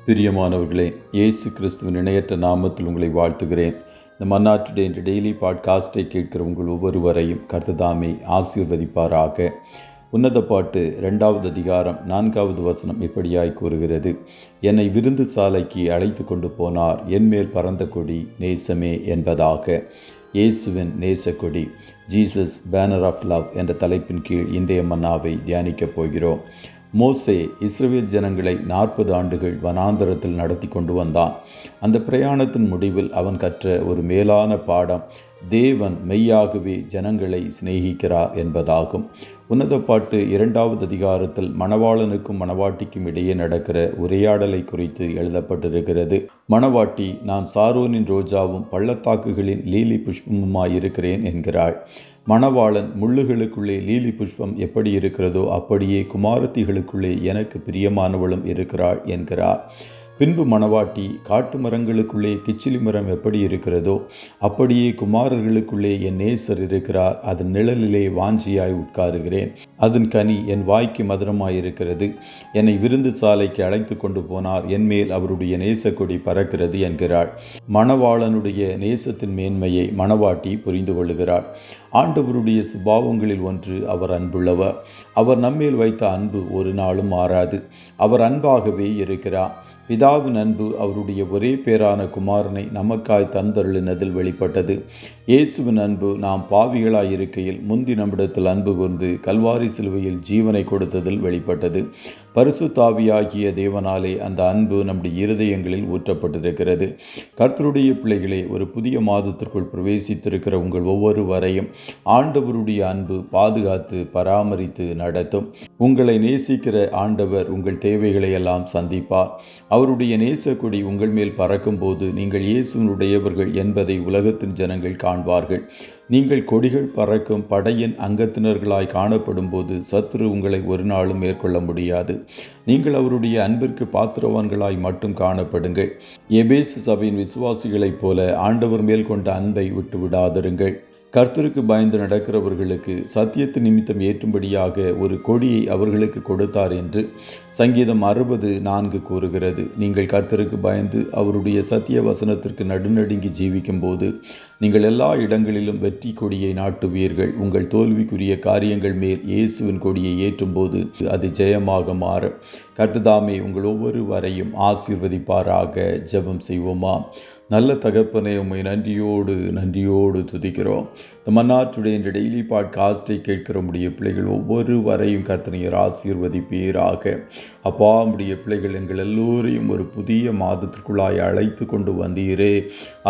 பிரியமானவர்களே, இயேசு கிறிஸ்துவின் இணையற்ற நாமத்தில் உங்களை வாழ்த்துகிறேன். இந்த மன்னா டுடே என்ற டெய்லி பாட்காஸ்டை கேட்கிற உங்கள் ஒவ்வொருவரையும் கர்த்தர் ஆசீர்வதிப்பாராக. உன்னத பாட்டு 2வது அதிகாரம் 4வது வசனம் இப்படியாய் கூறுகிறது: என்னை விருந்து சாலைக்கு அழைத்து கொண்டு போனார், என்மேல் பறந்த கொடி நேசமே என்பதாக. இயேசுவின் நேசக்கொடி, ஜீசஸ் பேனர் ஆஃப் லவ் என்ற தலைப்பின் கீழ் இன்றைய மன்னாவை தியானிக்கப் போகிறோம். மோசே இஸ்ரவேல் ஜனங்களை 40 ஆண்டுகள் வனாந்தரத்தில் நடத்தி கொண்டு வந்தான். அந்த பிரயாணத்தின் முடிவில் அவன் கற்ற ஒரு மேலான பாடம் தேவன் மெய்யாகவே ஜனங்களை சிநேகிக்கிறார் என்பதாகும். உன்னத பாட்டு 2வது அதிகாரத்தில் மணவாளனுக்கும் மணவாட்டிக்கும் இடையே நடக்கிற உரையாடலை குறித்து எழுதப்பட்டிருக்கிறது. மணவாட்டி, நான் சாரோனின் ரோஜாவும் பள்ளத்தாக்குகளின் லீலி புஷ்பமுமாயிருக்கிறேன் என்கிறாள். மணவாளன், முள்ளுகளுக்குள்ளே லீலி புஷ்பம் எப்படி இருக்கிறதோ அப்படியே குமாரத்திகளுக்குள்ளே எனக்கு பிரியமானவளும் இருக்கிறாள் என்கிறார். பின்பு மணவாட்டி, காட்டு மரங்களுக்குள்ளே கிச்சிலி மரம் எப்படி இருக்கிறதோ அப்படியே குமாரர்களுக்குள்ளே என் நேசர் இருக்கிறார், அதன் நிழலிலே வாஞ்சியாய் உட்காருகிறேன், அதன் கனி என் வாய்க்கு மதுரமாயிருக்கிறது. என்னை விருந்து சாலைக்கு அழைத்து கொண்டு போனார், என்மேல் அவருடைய நேசக்கொடி பறக்கிறது என்கிறாள். மணவாளனுடைய நேசத்தின் மேன்மையை மணவாட்டி புரிந்து கொள்ளுகிறாள். ஆண்டவருடைய சுபாவங்களில் ஒன்று, அவர் அன்புள்ளவர். அவர் நம்மேல் வைத்த அன்பு ஒரு நாளும் மாறாது. அவர் அன்பாகவே இருக்கிறார். பிதாவின் அன்பு அவருடைய ஒரே பேரான குமாரனை நமக்காய் தந்தருளினதில் வெளிப்பட்டது. இயேசுவின் அன்பு நாம் பாவிகளாய் இருக்கையில் முந்தி நம்மிடத்தில் அன்பு கூர்ந்து கல்வாரி சிலுவையில் ஜீவனை கொடுத்ததில் வெளிப்பட்டது. பரிசுத்த ஆவியாகிய தேவனாலே அந்த அன்பு நம்முடைய இருதயங்களில் ஊற்றப்பட்டிருக்கிறது. கர்த்தருடைய பிள்ளைகளே, ஒரு புதிய மாதத்திற்குள் பிரவேசித்திருக்கிற உங்கள் ஒவ்வொருவரையும் ஆண்டவருடைய அன்பு பாதுகாத்து பராமரித்து நடத்தும். உங்களை நேசிக்கிற ஆண்டவர் உங்கள் தேவைகளை எல்லாம் சந்திப்பார். அவருடைய நேசக்கொடி உங்கள் மேல் பறக்கும்போது நீங்கள் இயேசுனுடையவர்கள் என்பதை உலகத்தின் ஜனங்கள் காண்பார்கள். நீங்கள் கொடிகள் பறக்கும் படையின் அங்கத்தினர்களாய் காணப்படும் போது சத்துரு உங்களை ஒரு நாளும் மேற்கொள்ள முடியாது. நீங்கள் அவருடைய அன்பிற்கு பாத்திரவான்களாய் மட்டும் காணப்படுங்கள். எபேசு சபையின் விசுவாசிகளைப் போல ஆண்டவர் மேல் கொண்ட அன்பை விட்டு விடாதிருங்கள். கர்த்தருக்கு பயந்து நடக்கிறவர்களுக்கு சத்தியத்து நிமித்தம் ஏற்றும்படியாக ஒரு கொடியை அவர்களுக்கு கொடுத்தார் என்று சங்கீதம் 60:4 கூறுகிறது. நீங்கள் கர்த்தருக்கு பயந்து அவருடைய சத்திய வசனத்திற்கு நடுநடுங்கி ஜீவிக்கும் போது நீங்கள் எல்லா இடங்களிலும் வெற்றி கொடியை நாட்டுவீர்கள். உங்கள் தோல்விக்குரிய காரியங்கள் மேல் இயேசுவின் கொடியை ஏற்றும்போது அது ஜெயமாக மாறும். கர்த்தர் உங்கள் ஒவ்வொருவரையும் ஆசீர்வதிப்பாராக. ஜெபம் செய்வோமா? நல்ல தகப்பனே, உம்மை நன்றியோடு துதிக்கிறோம். இந்த மன்னா டுடே என்ற டெய்லி பாட்காஸ்டை கேட்கிற உடைய பிள்ளைகள் ஒவ்வொருவரையும் கர்த்தர் ஆசீர்வதிப்பீராக. அப்பா, உடைய பிள்ளைகள் எங்கள் எல்லோரையும் ஒரு புதிய மாதத்திற்குள்ளாய் அழைத்து கொண்டு வந்தீரே,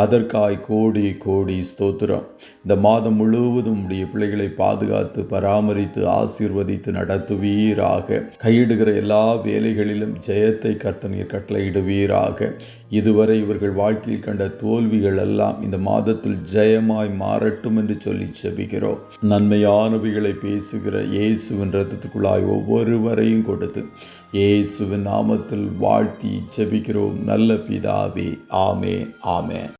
அதற்காய் கோடி கோடி ஸ்தோத்திரம். இந்த மாதம் முழுவதும் உடைய பிள்ளைகளை பாதுகாத்து பராமரித்து ஆசீர்வதித்து நடத்துவீராக. கையிடுகிற எல்லா வேலைகளிலும் ஜெயத்தை கர்த்தர் கட்டளையிடுவீராக. இதுவரை இவர்கள் வாழ்க்கையில் கண்ட தோல்விகள் எல்லாம் இந்த மாதத்தில் ஜெயமாய் மாறட்டும் என்று சொல்லி ஜெபிக்கிறோம். நன்மையானவைகளை பேசுகிற இயேசுவின் இரத்தத்துக்குள்ளாய் ஒவ்வொருவரையும் கொடுத்து இயேசுவின் நாமத்தில் வாழ்த்தி ஜெபிக்கிறோம் நல்ல பிதாவே. ஆமென், ஆமென்.